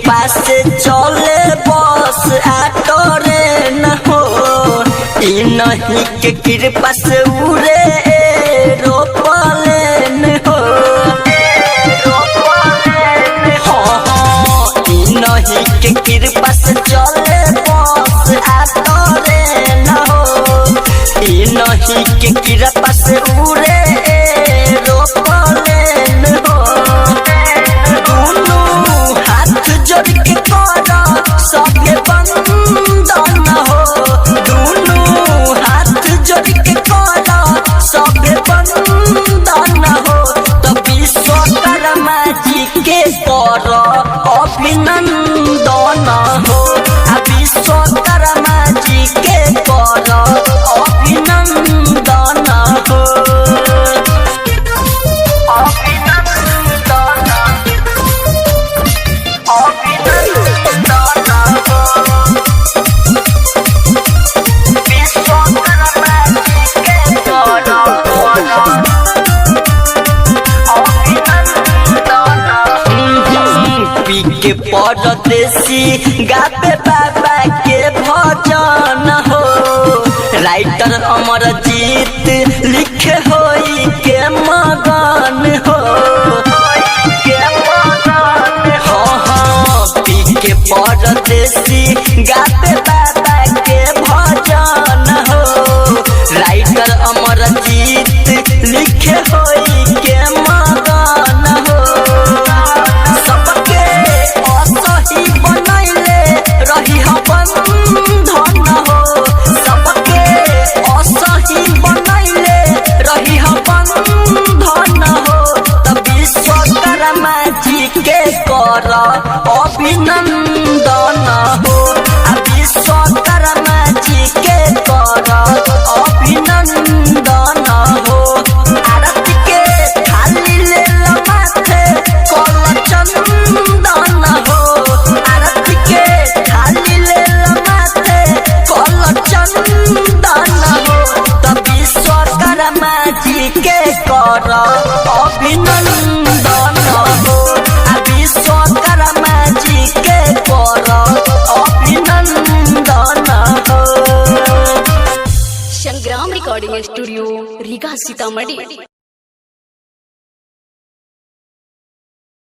कृपा से चले बस ऑटो रे न हो, नहीं के कृपा से उड़े एरोप्लेन हो। नहीं के कृपा से चले बस ऑटो रे न हो, नहीं के कृपा से उड़े एरोप्लेन हो। दोनों हाथ जोड़ के करो सबके बंदन हो, दोनों हाथ जोड़ के करो सबके बंदन हो। तो विश्वकर्मा जी के करो अभिनंदन हो, विश्वकर्मा जी के करो अभिनंदन हो। के परदेसी गाते बाबा के भजन हो, राइटर अमरजीत लिखे होई के मगन हो। पी के परदेसी गाते बाबा के भजन हो, राइटर अमरजीत लिखे होई के मगन हो। रही बंधन हो, सबके असही बनैले रही बंधन हो। तब विश्वकर्मा जी के कर अभिनंदन हो, विश्वकर्मा जी के कर अभिनंदन हो। आरती के थाली ले माथे कल चंदन हो, आरती के थाली ले माथे कल चंदन हो। तब विश्वकर्मा जी के कर अभिनंदन हो, विश्वकर्मा जी के कर अभिनंदन हो। संग्राम रिकॉर्डिंग स्टूडियो रीगा सीतामढ़ी।